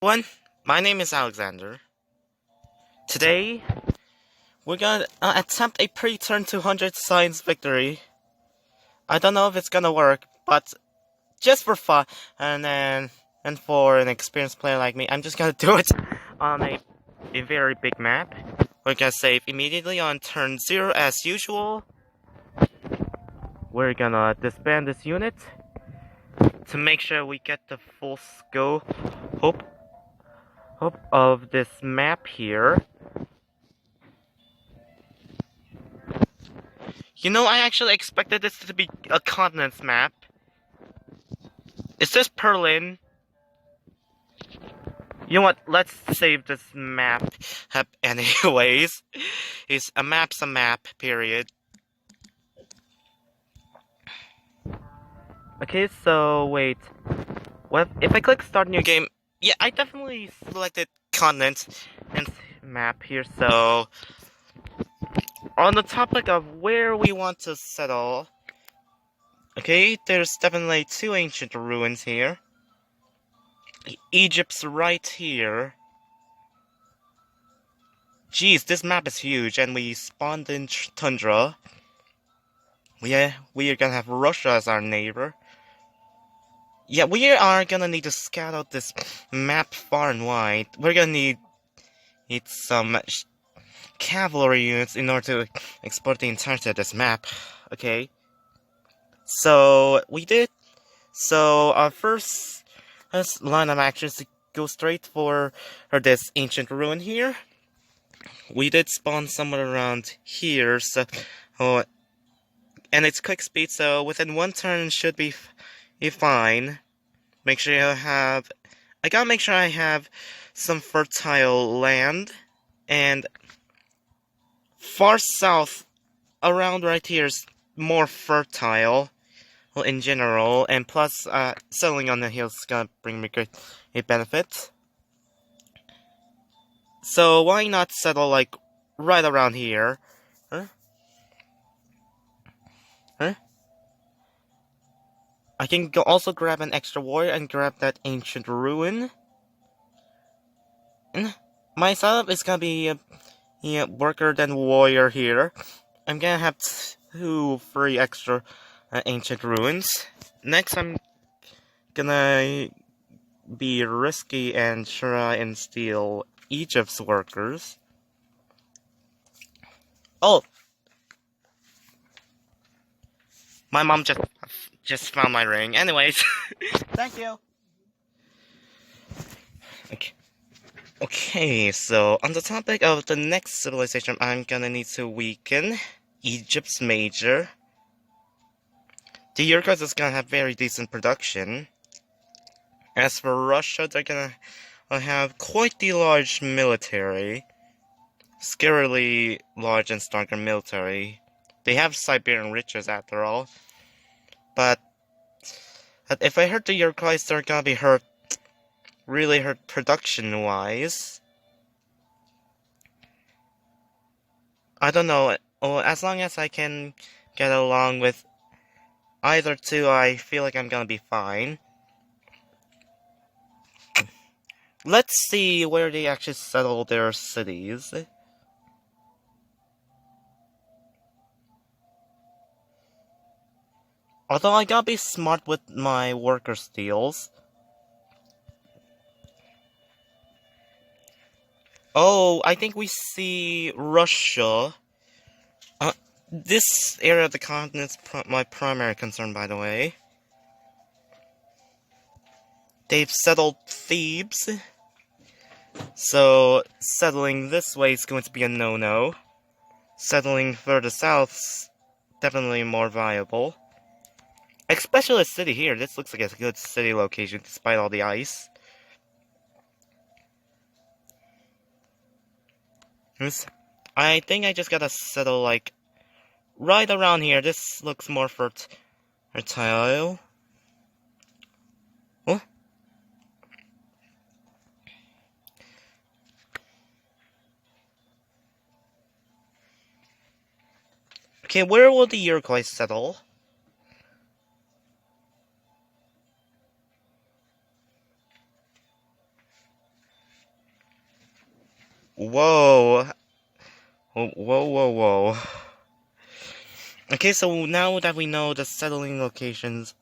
Everyone, my name is Alexander. Today, we're gonna attempt a pre-turn 200 science victory. I don't know if it's gonna work, but just for fun, and for an experienced player like me, I'm just gonna do it on a very big map. We're gonna save immediately on turn 0 as usual. We're gonna disband this unit to make sure we get the full scope of this map here. You know, I actually expected this to be a continents map. Is this Berlin? You know what? Let's save this map anyways. It's a map's a map, period. Okay, so wait. What if I click start new game? Yeah, I definitely selected continent and map here, so on the topic of where we want to settle. Okay, there's definitely two ancient ruins here. Egypt's right here. Jeez, this map is huge, and we spawned in tundra. We are gonna have Russia as our neighbor. Yeah, we are gonna need to scout out this map far and wide. We're gonna need some cavalry units in order to explore the entirety of this map. Okay. So we did. So our first line of action is to go straight for this ancient ruin here. We did spawn somewhere around here, so and it's quick speed, so within one turn should be fine. Make sure you have. I gotta make sure I have some fertile land, and far south, around right here is more fertile, well, in general, and plus, settling on the hills is gonna bring me great a benefit. So why not settle like right around here? Huh? Huh? I can also grab an extra warrior and grab that ancient ruin. And my setup is gonna be worker then warrior here. I'm gonna have three extra ancient ruins. Next, I'm gonna be risky and try and steal Egypt's workers. Oh, my mom just found my ring. Anyways, thank you. Okay, so on the topic of the next civilization, I'm gonna need to weaken Egypt's major. The Yurkos is gonna have very decent production. As for Russia, they're gonna have quite the large military. Scarily large and stronger military. They have Siberian riches after all. But if I hurt the Yurkos, they're gonna be really hurt production-wise. I don't know. As long as I can get along with either two, I feel like I'm gonna be fine. Let's see where they actually settle their cities. Although I gotta be smart with my worker steals. Oh, I think we see Russia. This area of the continent is my primary concern, by the way. They've settled Thebes. So, settling this way is going to be a no-no. Settling further south definitely more viable. Especially a city here. This looks like a good city location despite all the ice. I think I just gotta settle like right around here. This looks more fertile. Oh? Okay, where will the Iroquois settle? Whoa. Whoa, whoa, whoa. Okay, so now that we know the settling locations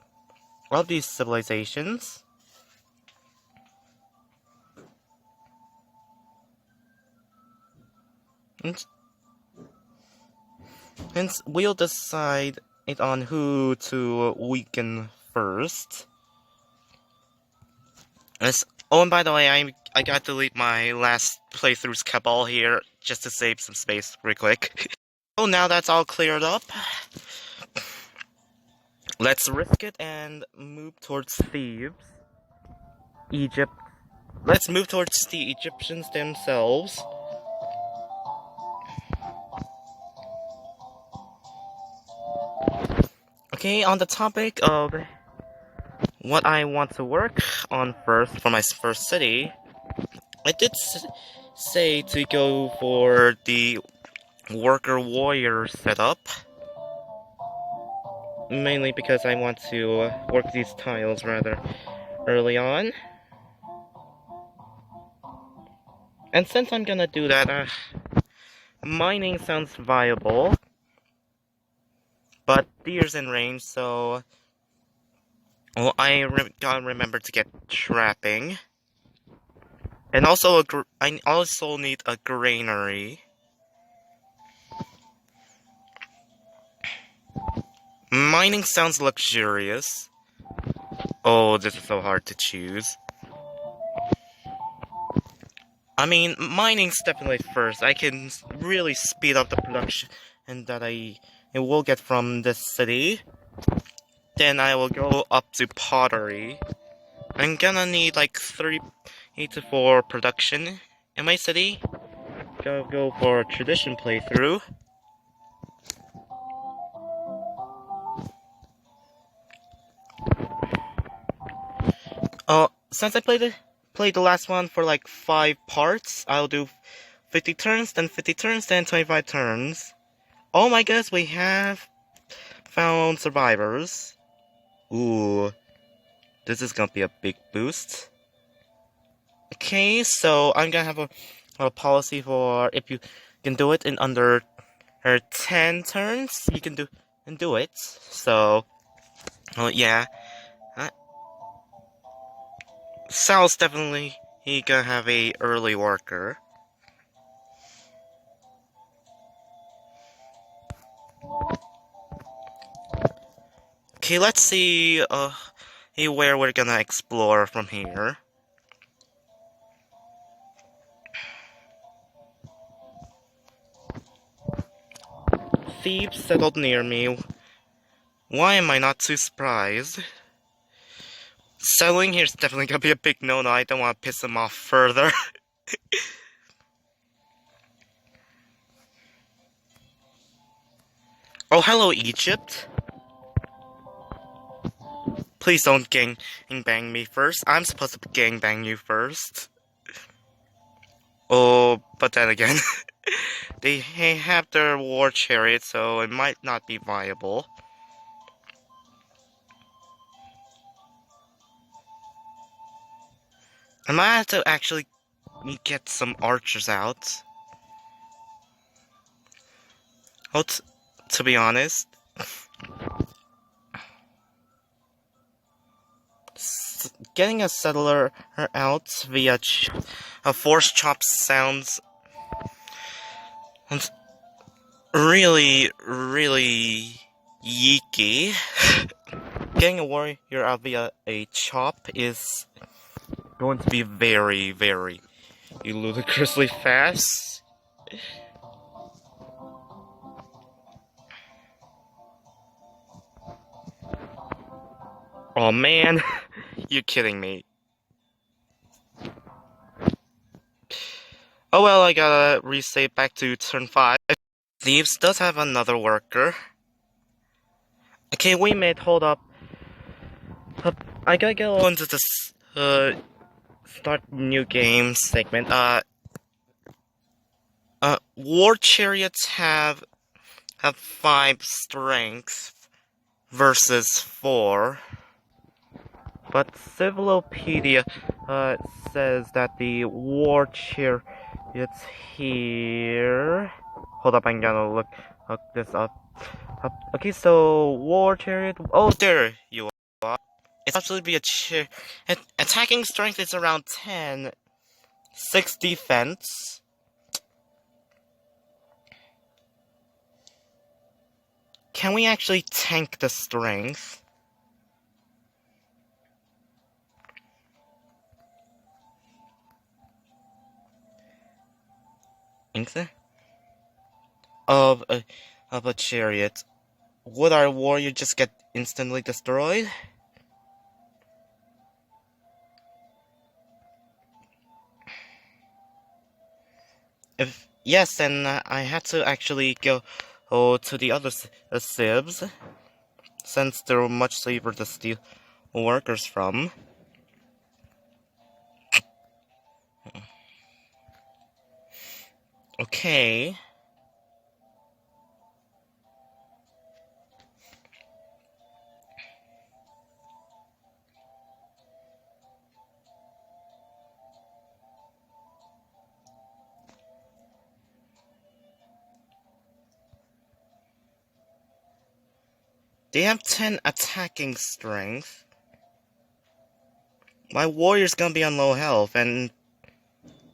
of these civilizations, hence we'll decide it on who to weaken first. Oh, and by the way, I got to delete my last playthrough's Cabal here just to save some space real quick. Oh, now that's all cleared up. Let's risk it and move towards Thebes, Egypt. Let's move towards the Egyptians themselves. Okay, on the topic of what I want to work on first for my first city, I did say to go for the worker warrior setup, mainly because I want to work these tiles rather early on. And since I'm gonna do that, mining sounds viable, but deer's in range, so well, gotta remember to get trapping. And also, I also need a granary. Mining sounds luxurious. Oh, this is so hard to choose. I mean, mining's definitely first. I can really speed up the production that it will get from this city. Then I will go up to pottery. I'm gonna need like 3 to 4 production in my city. Go for a tradition playthrough. Since I played the last one for like 5 parts, I'll do 50 turns, then 50 turns, then 25 turns. Oh my goodness, we have found survivors. Ooh, this is gonna be a big boost. Okay, so I'm gonna have a policy for if you can do it in under 10 turns, you can do it. So, yeah. Sal's definitely gonna have a early worker. Okay, let's see where we're gonna explore from here. Thieves settled near me. Why am I not too surprised? Settling here is definitely gonna be a big no-no. I don't want to piss them off further. Oh, hello, Egypt. Please don't gangbang me first. I'm supposed to gangbang you first. Oh, but then again, they have their war chariot, so it might not be viable. I might have to actually get some archers out. Oh, to be honest, getting a settler out via a force chop sounds really, really yeeky. Getting a warrior out via a chop is going to be very, very ludicrously fast. Oh man, you're kidding me. Oh well, I gotta resave back to turn 5. Thieves does have another worker. Okay, wait a minute, hold up. I gotta go into this, start new game segment. War chariots have 5 strength versus 4. But Civilopedia, says that the war chariot It's here. Hold up, I'm gonna look this up. Okay, so War Chariot. Oh, there you are. It's absolutely a attacking strength is around 10. 6 defense. Can we actually tank the strength? Of a chariot. Would our warrior just get instantly destroyed? If yes, then I had to actually go to the other sibs, since they're much safer to steal workers from. Okay. They have 10 attacking strength. My warrior's gonna be on low health, and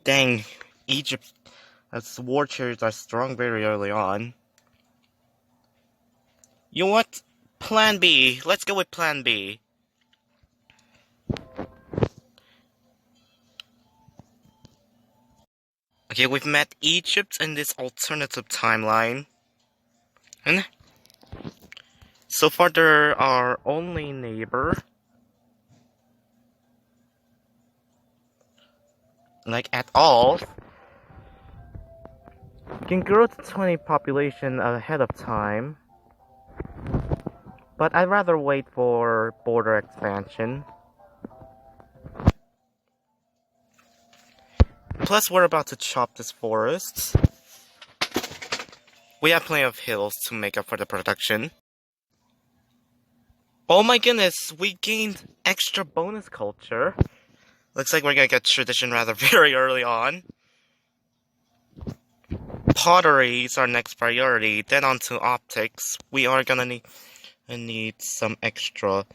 dang, Egypt's war chariots are strong very early on. You know what? Plan B. Let's go with Plan B. Okay, we've met Egypt in this alternative timeline. And so far, they're our only neighbor. Like, at all. We can grow to 20 population ahead of time. But I'd rather wait for border expansion. Plus, we're about to chop this forest. We have plenty of hills to make up for the production. Oh my goodness, we gained extra bonus culture. Looks like we're gonna get tradition rather very early on. Pottery is our next priority, then on to optics. We are gonna need some extra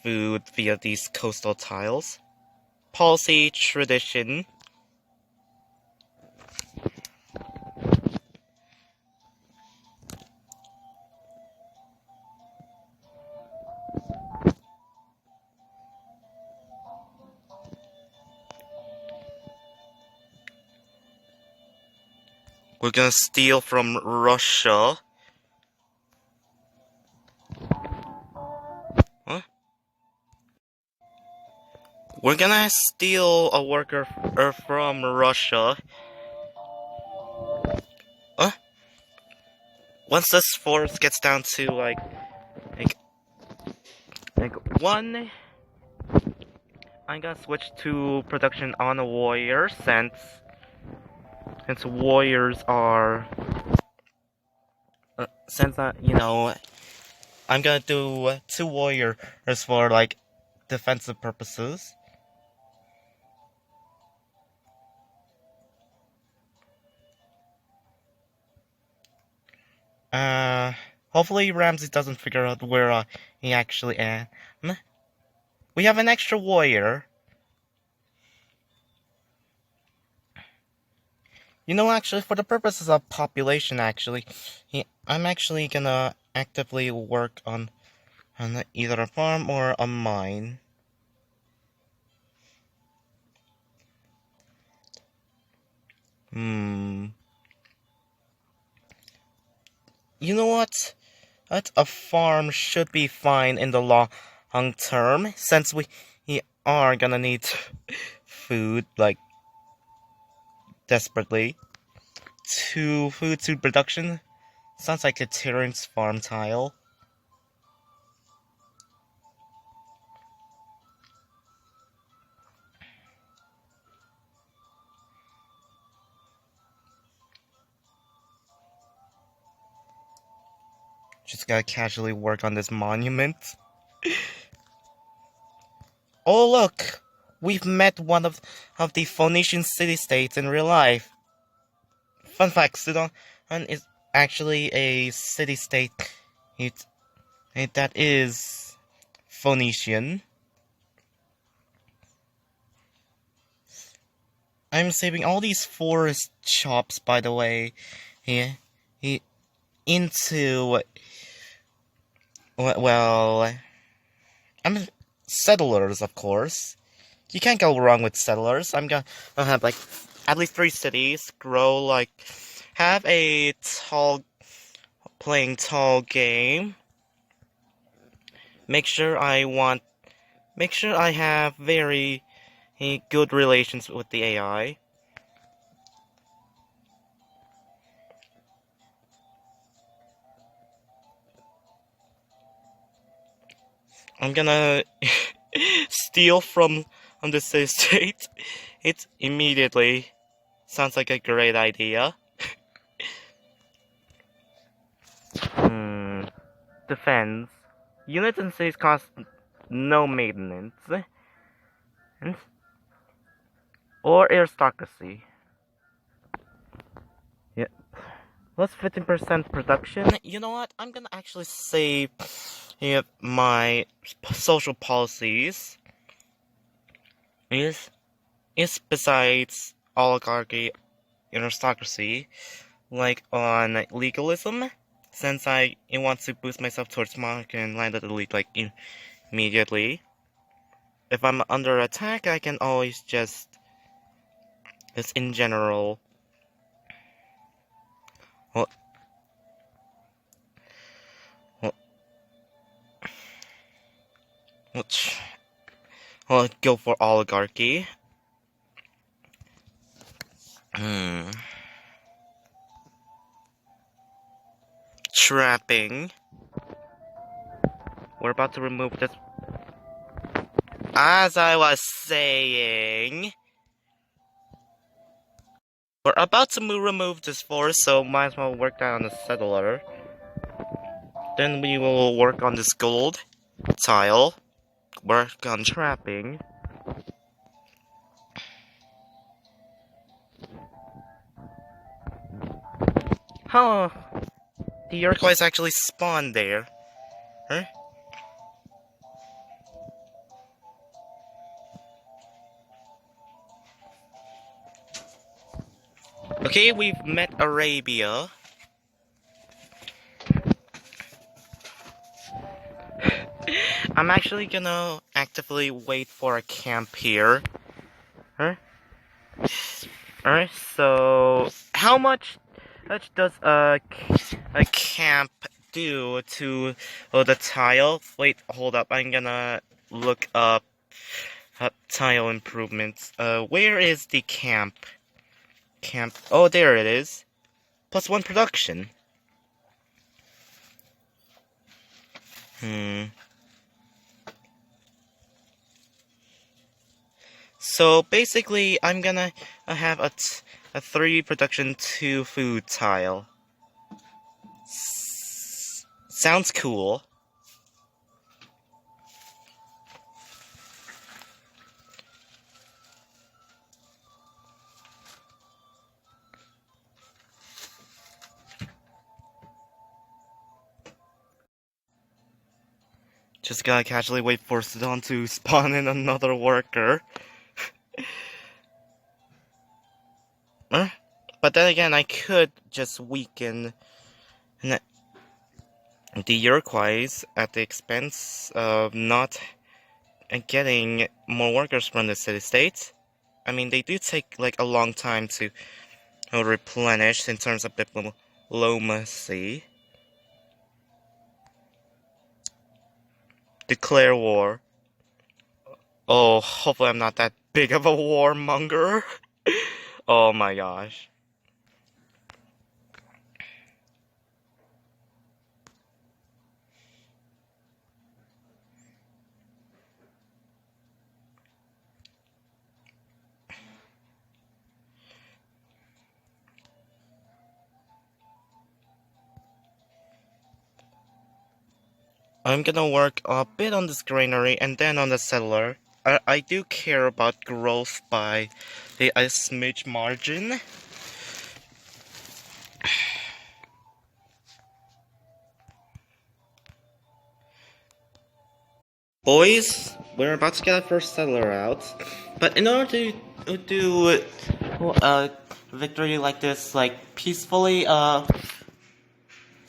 food via these coastal tiles. Policy, tradition. We're gonna steal from Russia. Huh? We're gonna steal a worker from Russia. Huh? Once this force gets down to like one, I'm gonna switch to production on a warrior since warriors are you know, I'm gonna do 2 warriors for like defensive purposes. Hopefully Ramses doesn't figure out where he actually am. We have an extra warrior. You know, actually, for the purposes of population, actually, I'm actually gonna actively work on either a farm or a mine. You know what? A farm should be fine in the long term, since we are gonna need food, like, desperately. Food to production? Sounds like a Tyrant's farm tile. Just gotta casually work on this monument. Oh look! we've met one of the Phoenician city-states in real life. Fun fact, Sudan is actually a city-state that is Phoenician. I'm saving all these forest chops, by the way, here, into, well, settlers, of course. You can't go wrong with settlers. I'm gonna have, like, at least 3 cities grow, like, have a playing tall game. Make sure I have very good relations with the AI. I'm gonna steal from this estate. It immediately sounds like a great idea. Defense. Units and cities cost no maintenance. Or aristocracy. Yeah. Plus 15% production. You know what? I'm gonna actually save my social policies. Is besides oligarchy, aristocracy, like on legalism, since I want to boost myself towards mark and land at the elite like immediately. If I'm under attack, I can always just in general. Well, go for oligarchy. Trapping. We're about to remove this. As I was saying, we're about to remove this forest, so might as well work down on the settler. Then we will work on this gold tile. Work on trapping. Huh? The Iroquois actually spawned there. Huh? Okay, we've met Arabia. I'm actually gonna actively wait for a camp here. Huh? Alright, so how much does a camp do to the tile? Wait, hold up. I'm gonna look up tile improvements. Where is the camp? Oh, there it is. +1 production. So basically, I'm gonna have a 3 production 2 food tile. Sounds cool. Just gotta casually wait for Sudan to spawn in another worker. But then again, I could just weaken the Iroquois at the expense of not getting more workers from the city-states. I mean, they do take like a long time to replenish in terms of diplomacy. Declare war. Oh, hopefully I'm not that big of a warmonger. Oh my gosh. I'm gonna work a bit on this granary and then on the settler. I do care about growth by a smidge margin. Boys, we're about to get our first settler out, but in order to do victory like this, like peacefully,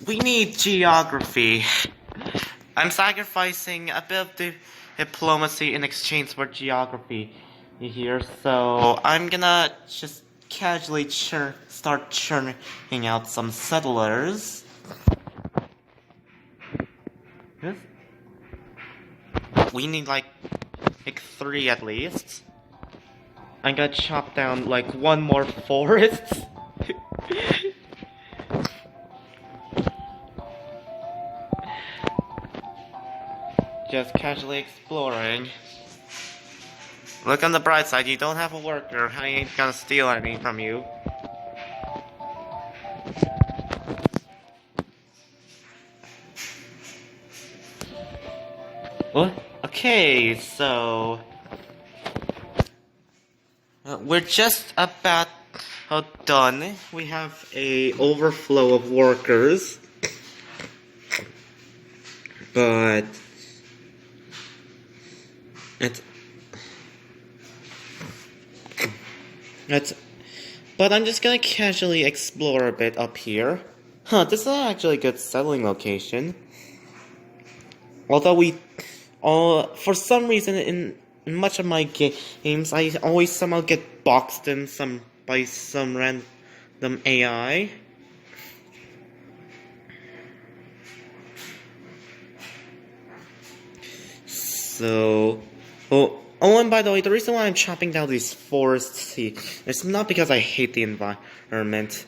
we need geography. I'm sacrificing a bit of the diplomacy in exchange for geography here, so I'm gonna just casually start churning out some settlers. Yes. We need like 3 at least. I'm gonna chop down like 1 more forest. Just casually exploring. Look on the bright side, you don't have a worker. I ain't gonna steal anything from you. What? Okay, so we're just about done. We have a overflow of workers, but but I'm just gonna casually explore a bit up here. Huh, this is actually a good settling location. Although for some reason in much of my games, I always somehow get boxed in by some random AI. So, and by the way, the reason why I'm chopping down these forests here, it's not because I hate the environment.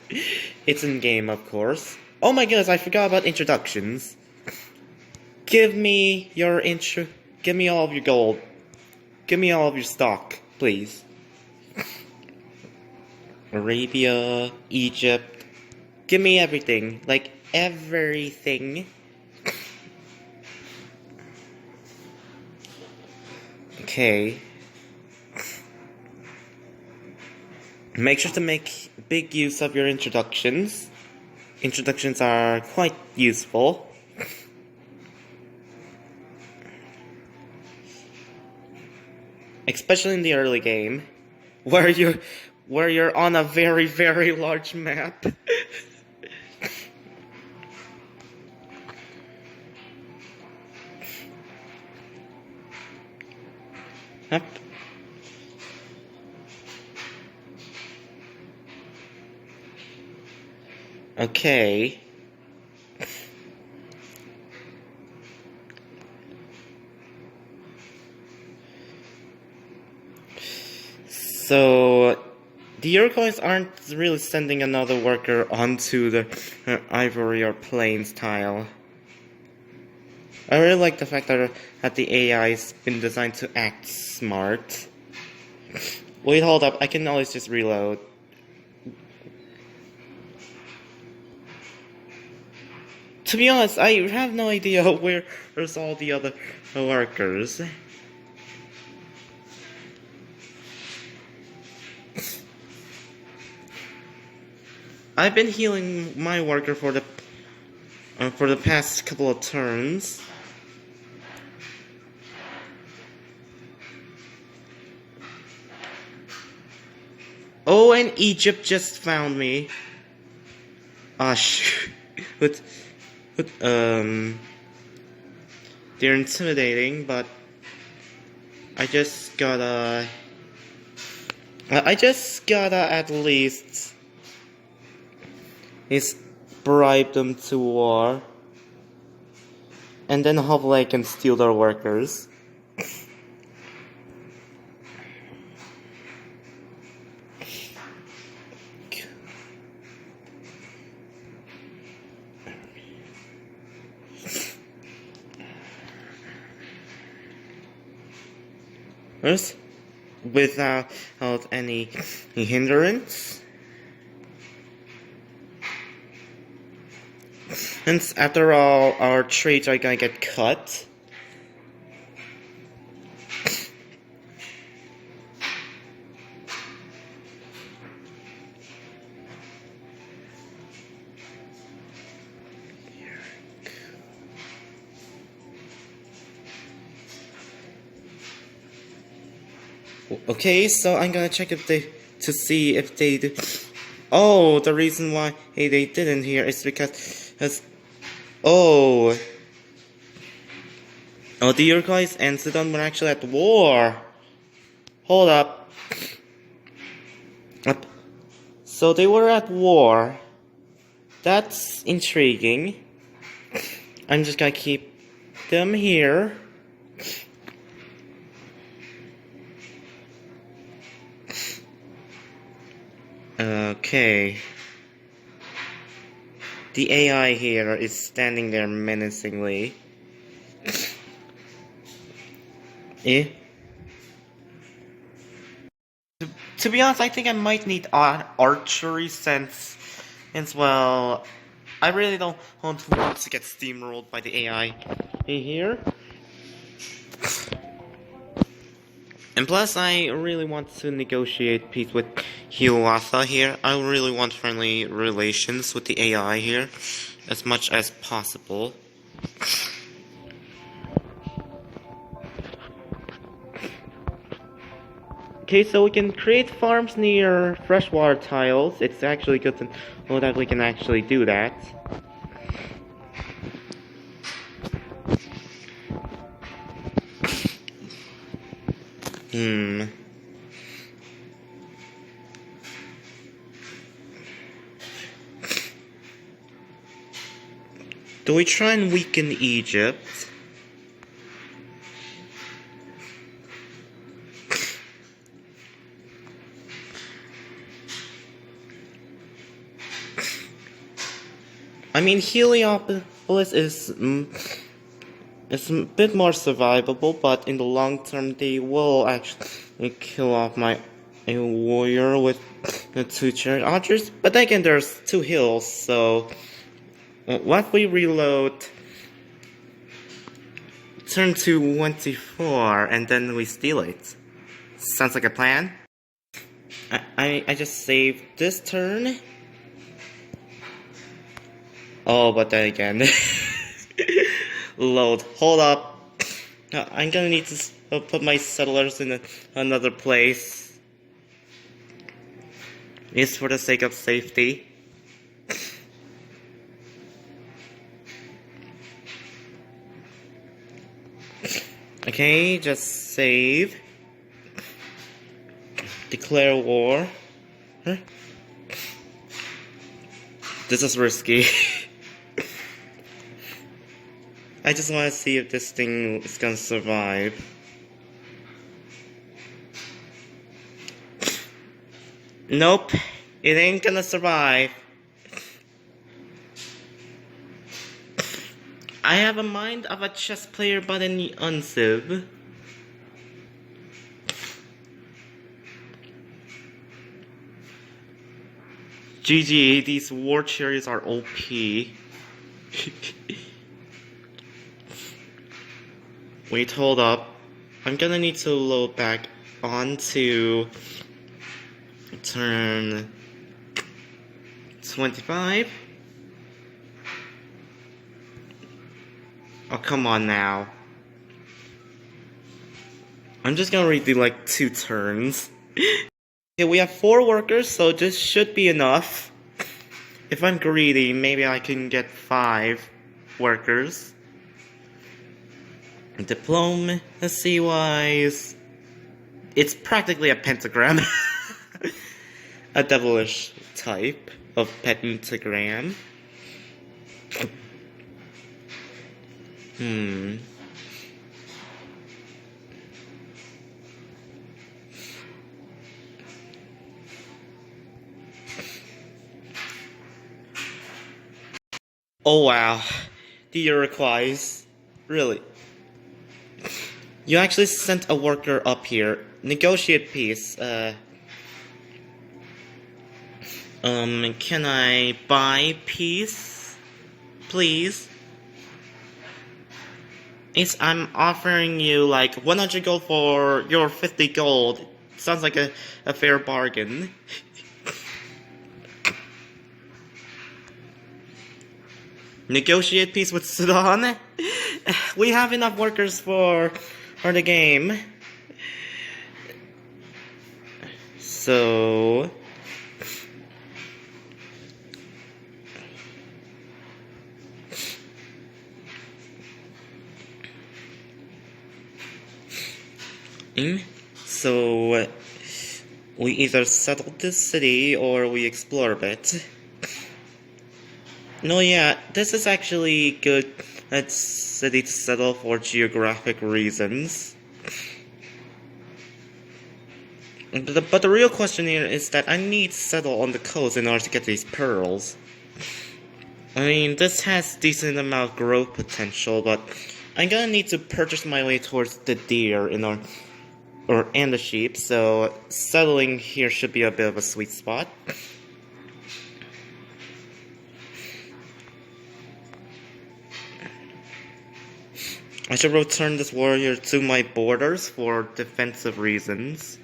It's in game, of course. Oh my goodness, I forgot about introductions. Give me give me all of your gold. Give me all of your stock, please. Arabia, Egypt. Give me everything. Like, everything. Okay. Make sure to make big use of your introductions. Introductions are quite useful. Especially in the early game, where you're on a very, very large map. Yep. Okay. So, the Iroquois aren't really sending another worker onto the Ivory or Plains tile. I really like the fact that the AI's been designed to act smart. Wait, hold up, I can always just reload. To be honest, I have no idea where's all the other workers. I've been healing my worker for the past couple of turns. Oh, and Egypt just found me. Ah, shoot. They're intimidating, but I just gotta at least bribe them to war, and then hopefully I can steal their workers. Without any hindrance. And after all, our trades are gonna get cut. Okay, so I'm gonna check if they to see if they do. Oh, the reason why they didn't here is because oh the Iroquois and Sudan were actually at war. Hold up. So they were at war. That's intriguing. I'm just gonna keep them here. Okay. The AI here is standing there menacingly. Eh? To be honest, I think I might need archery since, well, I really don't want to get steamrolled by the AI here. And plus, I really want to negotiate peace with Hiawatha here. I really want friendly relations with the AI here, as much as possible. Okay, so we can create farms near freshwater tiles. It's actually good to know that we can actually do that. Do we try and weaken Egypt? I mean, Heliopolis is a bit more survivable, but in the long term, they will actually kill off a warrior with the 2 chariot archers. But again, there's 2 hills, so what if we reload, turn to 24, and then we steal it? Sounds like a plan. I just saved this turn. Oh, but then again, load. Hold up. I'm gonna need to put my settlers in another place. It's for the sake of safety. Okay, just save. Declare war. Huh? This is risky. I just want to see if this thing is gonna survive. Nope, it ain't gonna survive. I have a mind of a chess player by the Unciv. GG, these war chariots are OP. Wait, hold up. I'm gonna need to load back onto turn 25. Oh, come on now. I'm just gonna redo like 2 turns. Okay, we have 4 workers, so this should be enough. If I'm greedy, maybe I can get 5 workers. Diplomacy-wise, it's practically a pentagram. A devilish type of pentagram. Oh wow, the Iroquois. Really? You actually sent a worker up here. Negotiate peace. Can I buy peace? Please? I'm offering you like 100 gold for your 50 gold. Sounds like a fair bargain. Negotiate peace with Sudan? We have enough workers for the game. So... So... we either settle this city or we explore a bit. No, yeah, this is actually good city to settle for geographic reasons. But the real question here is that I need to settle on the coast in order to get these pearls. I mean, this has decent amount of growth potential, but I'm gonna need to purchase my way towards the deer and the sheep, so settling here should be a bit of a sweet spot. I should return this warrior to my borders for defensive reasons.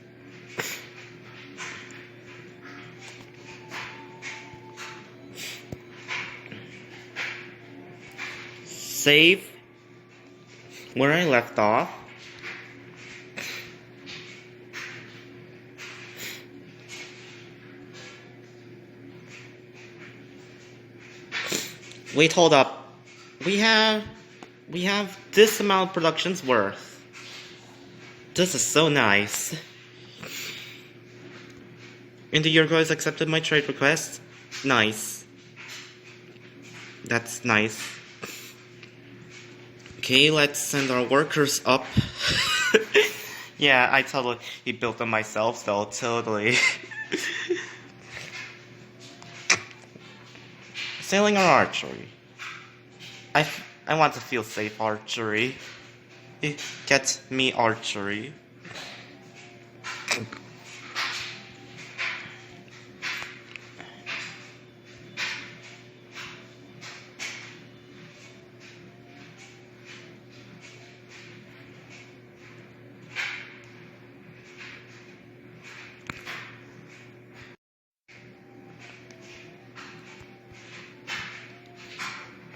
Save where I left off. Wait, hold up. We have this amount of production's worth. This is so nice. And the Uruguay's accepted my trade request. Nice. That's nice. Okay, let's send our workers up. Yeah, I totally built them myself, so totally. Sailing or archery? I want to feel safe archery. Get me archery.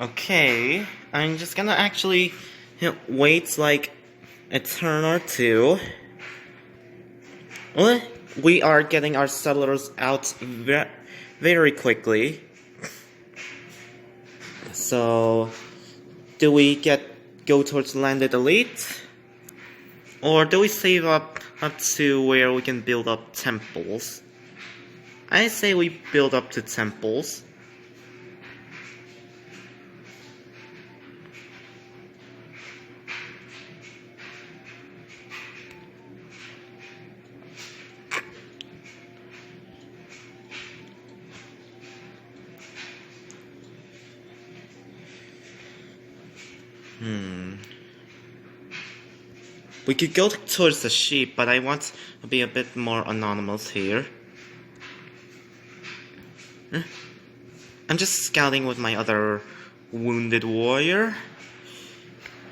Okay, I'm just gonna actually wait like a turn or two. Well, we are getting our settlers out very quickly. So, do we go towards landed elite? Or do we save up to where we can build up temples? I say we build up to temples. We could go towards the sheep, but I want to be a bit more anonymous here. I'm just scouting with my other wounded warrior.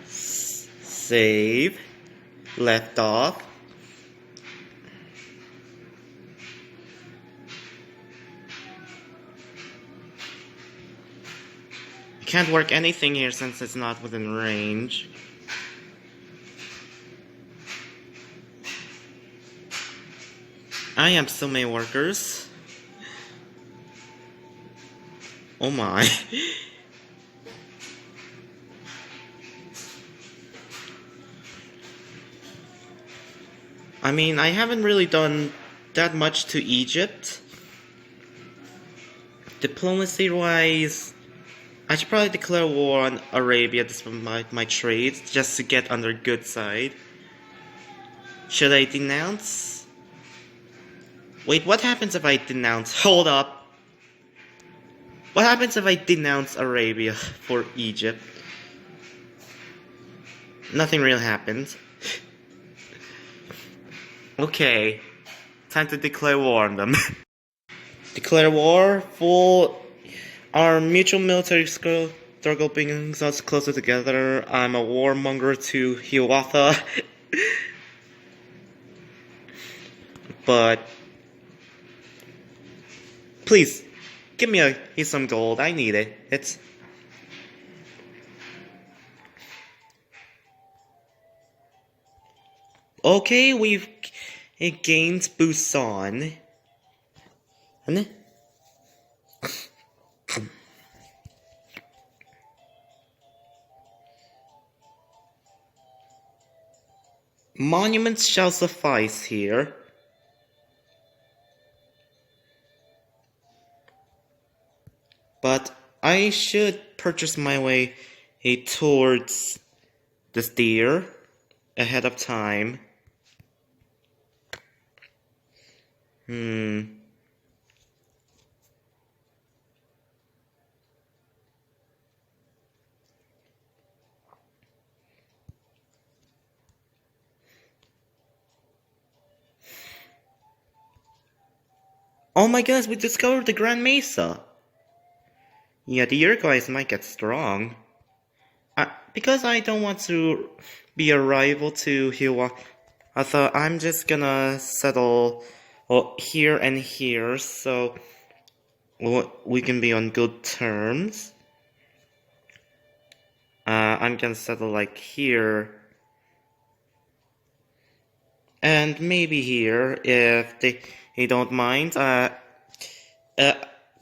Save. Left off. Can't work anything here since it's not within range. I am so many workers. Oh my. I mean, I haven't really done that much to Egypt. Diplomacy-wise, I should probably declare war on Arabia despite my trades, just to get on their good side. Should I denounce? Wait, what happens if I denounce? Hold up. What happens if I denounce Arabia for Egypt? Nothing really happens. Okay. Time to declare war on them. Declare war, full. Our mutual military struggle brings us closer together. I'm a warmonger to Hiawatha. But please, give me some gold. I need it. It's okay. against Busan. And monuments shall suffice here. But I should purchase my way towards this deer ahead of time. Oh my goodness, we discovered the Grand Mesa! Yeah, the Iroquois might get strong. Because I don't want to be a rival to Hiwa, I thought I'm just gonna settle here and here so we can be on good terms. I'm gonna settle like here. And maybe here, if they don't mind.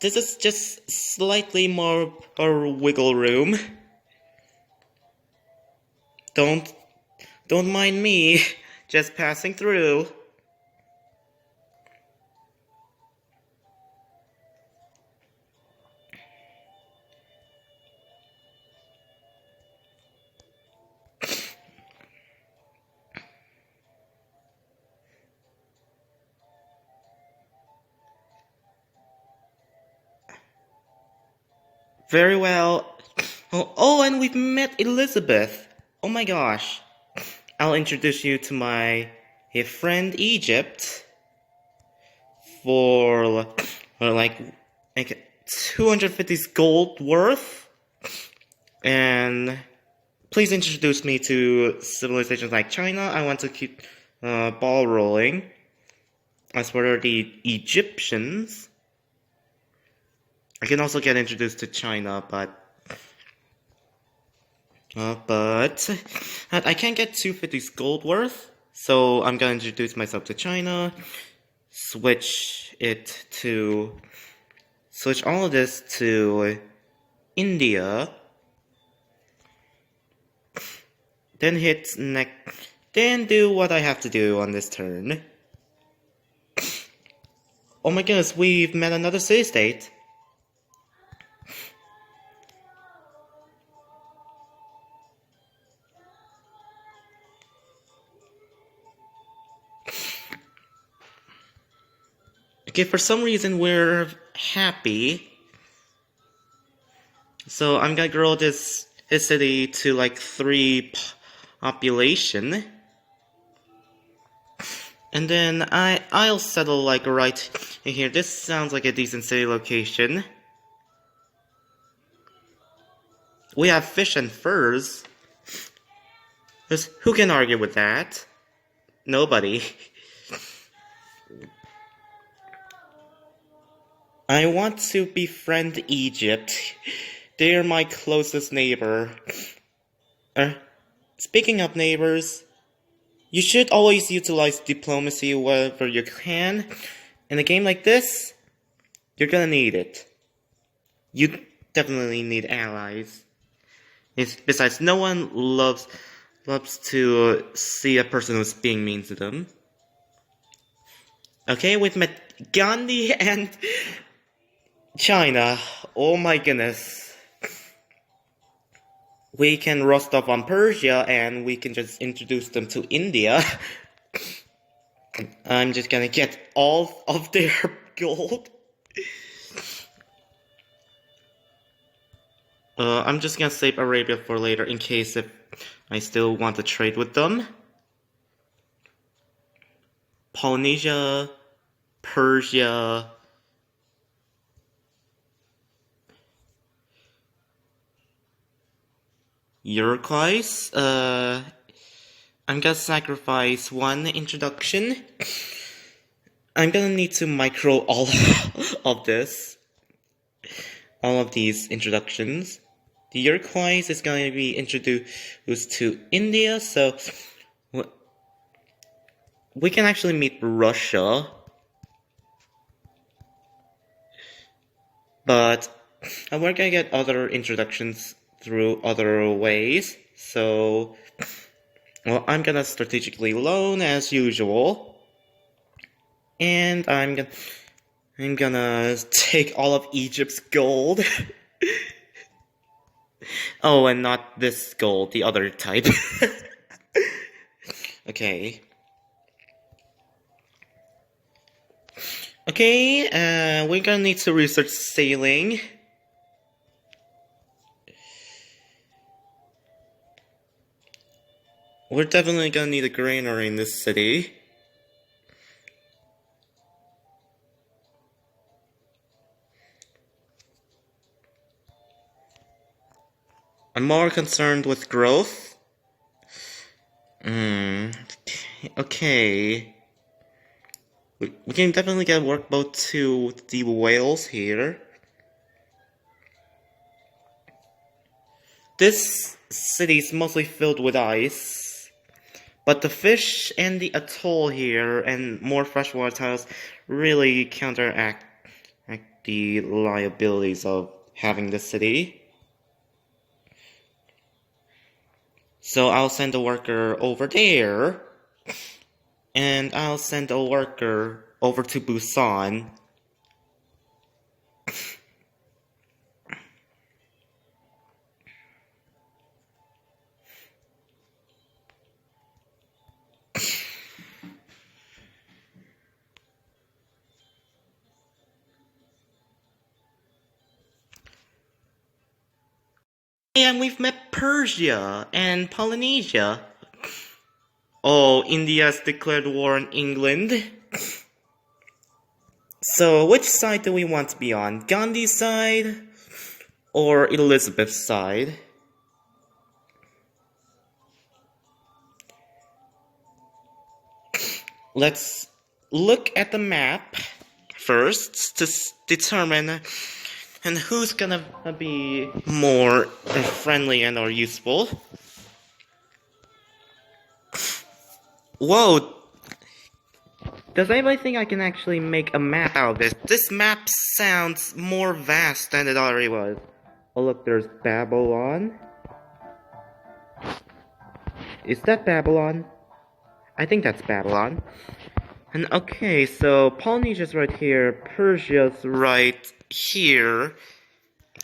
This is just slightly more wiggle room. Don't mind me, just passing through. Very well. Oh, and we've met Elizabeth. Oh my gosh. I'll introduce you to my friend Egypt for like 250 gold worth. And please introduce me to civilizations like China. I want to keep ball rolling. As for the Egyptians, I can also get introduced to China, but I can't get 250 gold worth, so I'm gonna introduce myself to China, switch all of this to India, then then do what I have to do on this turn. Oh my goodness, we've met another city-state. Okay, for some reason we're happy. So I'm gonna grow this city to like 3 population. And then I'll settle like right in here. This sounds like a decent city location. We have fish and furs. Who can argue with that? Nobody. I want to befriend Egypt. They're my closest neighbor. Speaking of neighbors, you should always utilize diplomacy wherever you can. In a game like this, you're gonna need it. You definitely need allies. Besides, no one loves to see a person who's being mean to them. Okay, we've met Gandhi and China. Oh my goodness. We can rust off on Persia and we can just introduce them to India. I'm just gonna get all of their gold. I'm just gonna save Arabia for later in case if I still want to trade with them. Polynesia, Persia, Iroquois. I'm gonna sacrifice 1 introduction. I'm gonna need to micro all of this. All of these introductions. The Iroquois is going to be introduced to India, so we can actually meet Russia. But we're gonna get other introductions through other ways. So, well, I'm gonna strategically loan as usual. And I'm gonna take all of Egypt's gold. Oh, and not this gold, the other type. Okay. Okay, we're gonna need to research sailing. We're definitely gonna need a granary in this city. I'm more concerned with growth. Okay. We can definitely get a workboat to the whales here. This city is mostly filled with ice, but the fish and the atoll here and more freshwater tiles really counteract the liabilities of having the city. So I'll send a worker over there, and I'll send a worker over to Busan. And we've met Persia and Polynesia. Oh, India's declared war on England. So, which side do we want to be on? Gandhi's side or Elizabeth's side? Let's look at the map first to determine and who's gonna be more friendly and or useful. Whoa! Does anybody think I can actually make a map out of this? This map sounds more vast than it already was. Oh look, there's Babylon. Is that Babylon? I think that's Babylon. And okay, so Polynesia's right here, Persia's right here,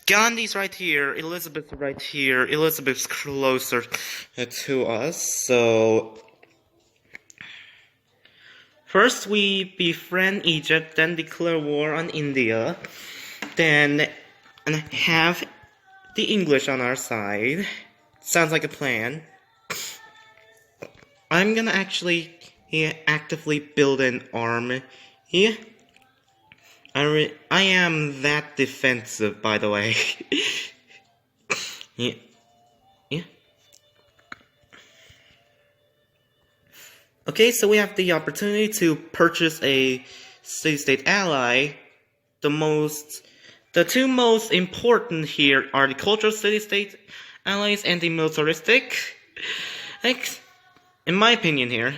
Gandhi's right here, Elizabeth's right here, Elizabeth's closer to us, so first we befriend Egypt, then declare war on India, then have the English on our side. Sounds like a plan. I'm gonna actually actively build an army here. I am that defensive, by the way. Yeah. Okay, so we have the opportunity to purchase a city-state ally. The two most important here are the cultural city-state allies and the militaristic. In my opinion here,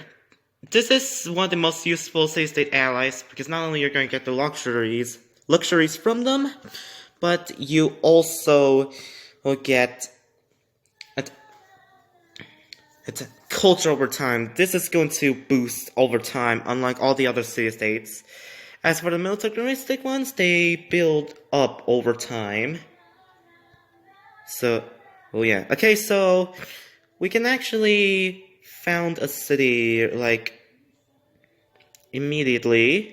this is one of the most useful city-state allies because not only you're going to get the luxuries from them, but you also will get a culture over time. This is going to boost over time, unlike all the other city-states. As for the militaristic ones, they build up over time. So, oh yeah. Okay, so we can actually found a city, like, immediately.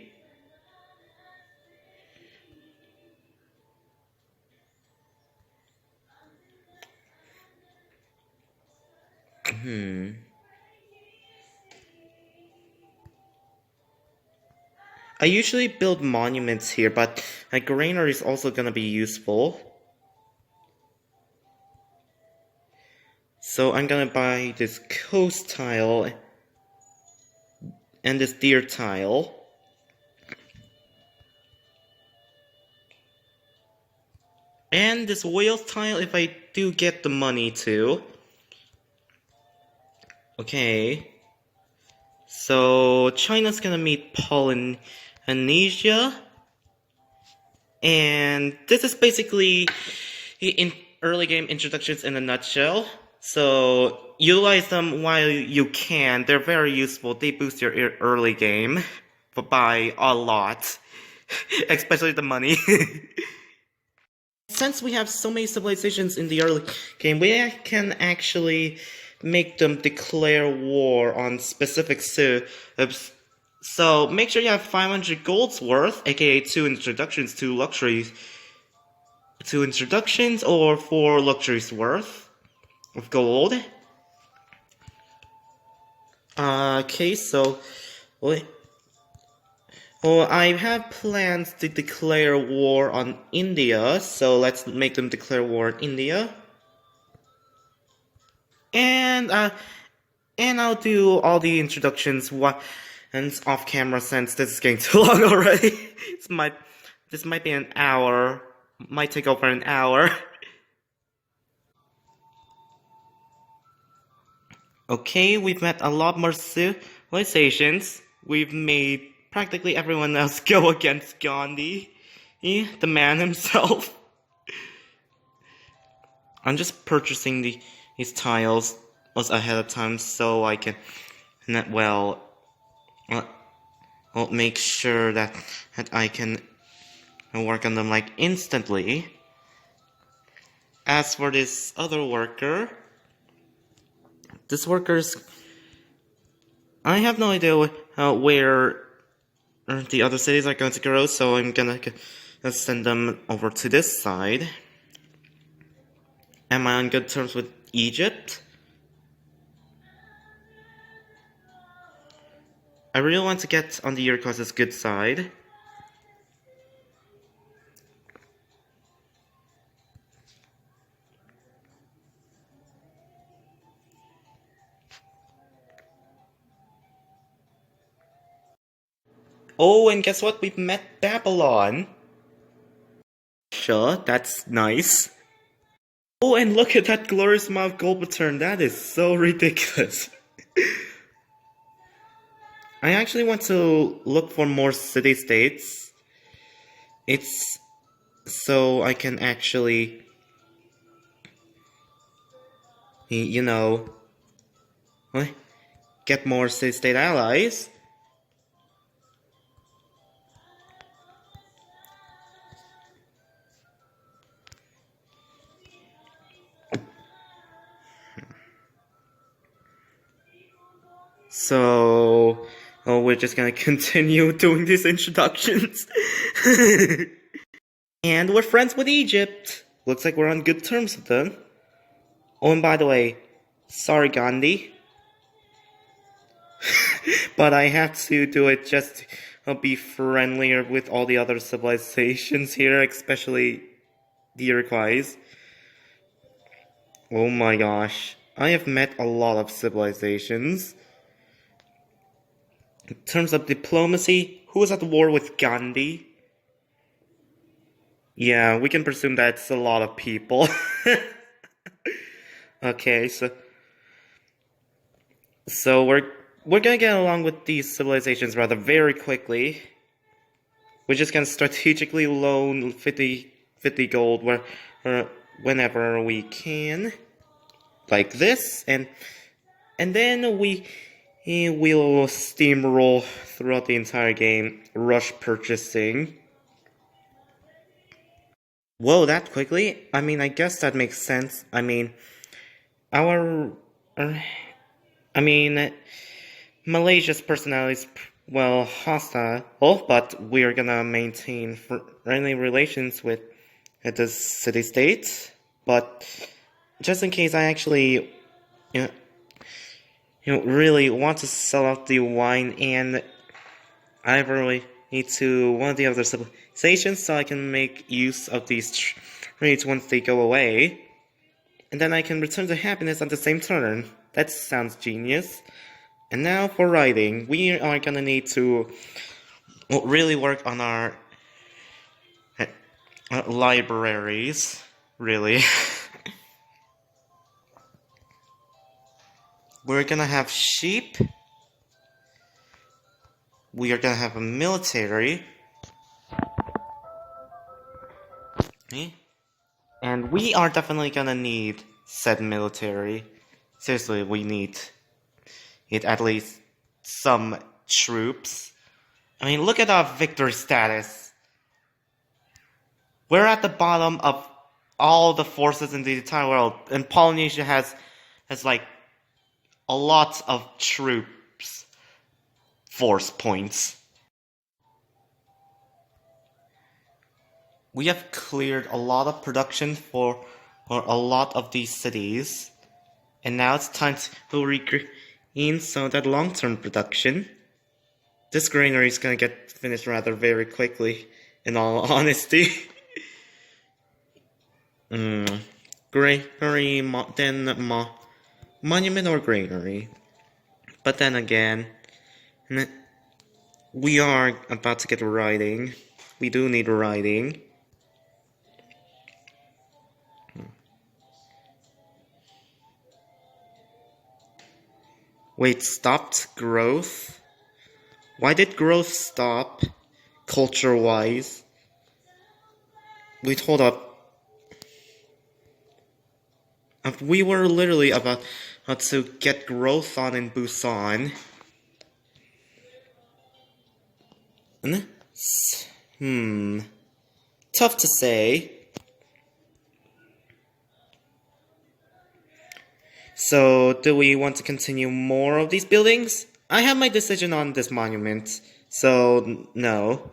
I usually build monuments here, but a granary is also gonna be useful. So I'm gonna buy this coast tile and this deer tile. And this whale tile if I do get the money to. Okay. So China's gonna meet Polynesia, and this is basically in early game introductions in a nutshell. So utilize them while you can. They're very useful. They boost your early game, but by a lot, especially the money. Since we have so many civilizations in the early game, we can actually make them declare war on specific civs. So make sure you have 500 gold's worth, aka 2 introductions to luxuries. 2 introductions or 4 luxuries worth of gold. Okay, so well, I have plans to declare war on India, so let's make them declare war on India. And I'll do all the introductions and off camera since this is getting too long already. This might be an hour. Might take over an hour. Okay, we've met a lot more civilizations. We've made practically everyone else go against Gandhi, the man himself. I'm just purchasing these tiles ahead of time so I can, well, I'll make sure that I can work on them like instantly. As for this other worker, this worker's, I have no idea where the other cities are going to grow, so I'm gonna send them over to this side. Am I on good terms with Egypt? I really want to get on the Iroquois' good side. Oh, and guess what? We've met Babylon. Sure, that's nice. Oh, and look at that glorious amount of gold return. That is so ridiculous. I actually want to look for more city-states. It's so I can actually, you know, get more city-state allies. So, we're just gonna continue doing these introductions. And we're friends with Egypt. Looks like we're on good terms with them. Oh, and by the way, sorry Gandhi. But I have to do it just to be friendlier with all the other civilizations here, especially the Iroquois. Oh my gosh. I have met a lot of civilizations. In terms of diplomacy, who was at war with Gandhi? Yeah, we can presume that's a lot of people. Okay, so we're gonna get along with these civilizations rather very quickly. We're just gonna strategically loan 50 gold whenever we can, like this, and then we will steamroll throughout the entire game, rush purchasing. Whoa, that quickly? I mean, I guess that makes sense. I mean, Malaysia's personality is, well, hostile, but we are gonna maintain friendly relations with the city-states. But just in case I actually, really want to sell out the wine and ivory to one of the other civilizations so I can make use of these trades once they go away. And then I can return to happiness on the same turn. That sounds genius. And now for writing, we are gonna need to really work on our libraries, really. We're gonna have sheep, we are gonna have a military. Okay? And we are definitely gonna need said military. Seriously, we need it at least some troops. I mean, look at our victory status. We're at the bottom of all the forces in the entire world, and Polynesia has like a lot of troops force points. We have cleared a lot of production for a lot of these cities, and now it's time to regain some of that long-term production. This granary is gonna get finished rather very quickly, in all honesty. Granary, monument or granary. But then again, we are about to get riding. We do need riding. Wait, stopped growth? Why did growth stop, culture-wise? Wait, hold up. We were literally about to get growth on in Busan. Tough to say. So, do we want to continue more of these buildings? I have my decision on this monument, so no.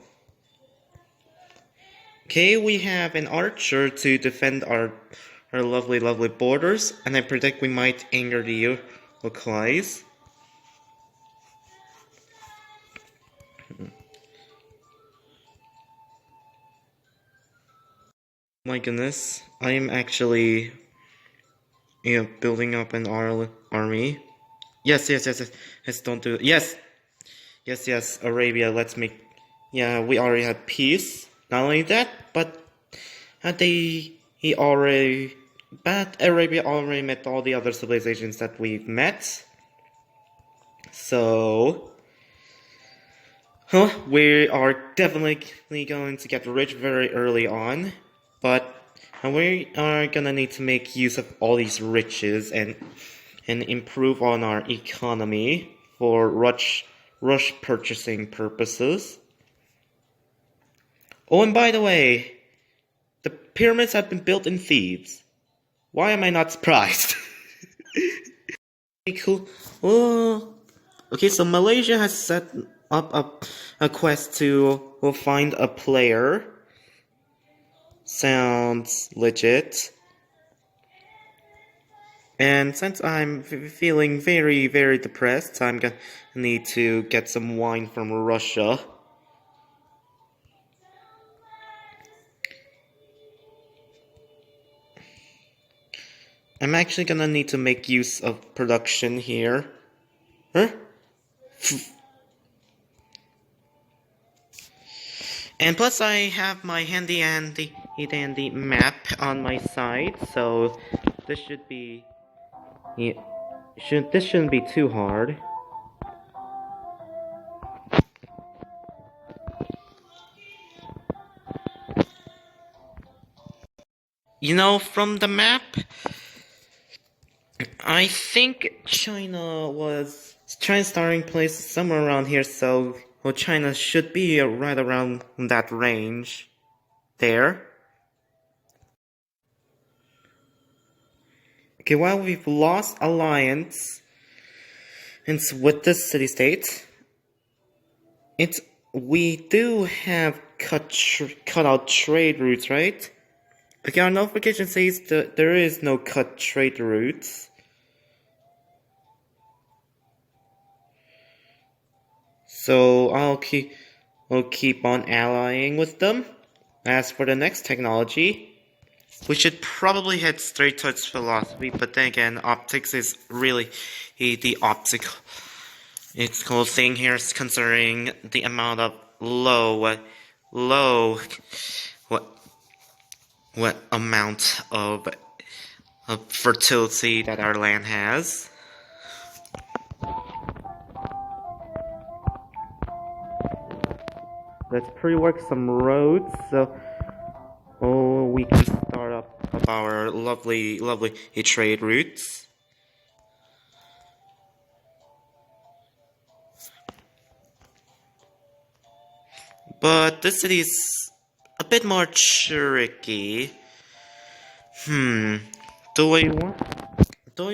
Okay, we have an archer to defend our lovely, lovely borders, and I predict we might anger the Uruguays. My goodness, I am actually, building up an army. Yes, don't do it. Yes, Arabia, let's make, we already had peace. Not only that, but Arabia already met all the other civilizations that we've met. So, we are definitely going to get rich very early on, but we are gonna need to make use of all these riches and improve on our economy for rush purchasing purposes. Oh, and by the way, the pyramids have been built in Thebes. Why am I not surprised? Cool. Oh, okay, so Malaysia has set up a quest to find a player. Sounds legit. And since I'm feeling very, very depressed, I'm gonna need to get some wine from Russia. I'm actually gonna need to make use of production here. And plus I have my handy dandy map on my side, so this should be this shouldn't be too hard. From the map, I think China's starting place somewhere around here, so China should be right around that range there. Okay, while we've lost alliance with this city-state, we do have cut out trade routes, right? Okay, our notification says that there is no cut trade routes. So we'll keep on allying with them. As for the next technology, we should probably head straight towards philosophy, but then again, optics is really the optical thing here, considering the amount of low what amount of fertility that our land has. let's pre-work some roads so we can start up our lovely trade routes. But this city is a bit more tricky. Do I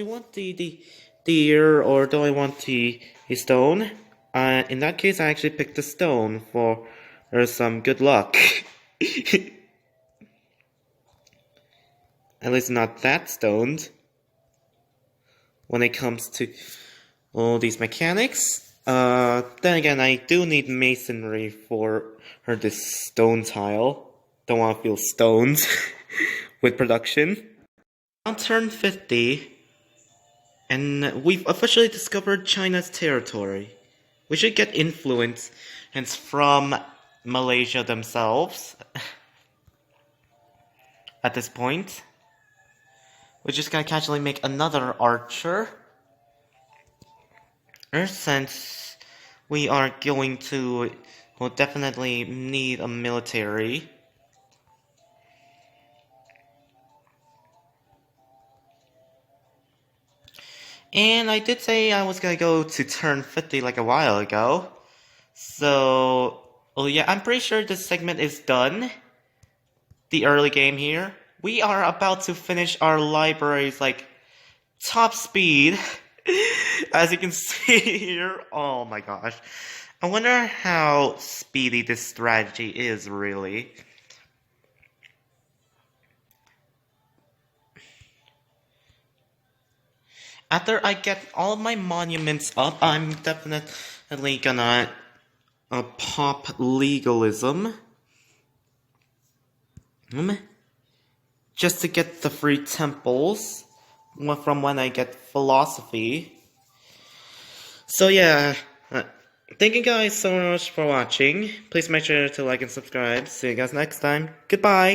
want the deer or do I want the stone? In that case, I actually picked the stone for some good luck. At least not that stoned. When it comes to all these mechanics. Then again, I do need masonry for this stone tile. Don't want to feel stoned with production. Around turn 50, and we've officially discovered China's territory. We should get influence from Malaysia themselves at this point. We're just gonna casually make another archer. Since we are going to, we'll definitely need a military. And I did say I was gonna go to turn 50 like a while ago. So, oh yeah, I'm pretty sure this segment is done. The early game here. We are about to finish our libraries like top speed. As you can see here, oh my gosh. I wonder how speedy this strategy is, really. After I get all of my monuments up, I'm definitely gonna pop legalism. Just to get the free temples from when I get philosophy. So yeah, thank you guys so much for watching. Please make sure to like and subscribe. See you guys next time. Goodbye.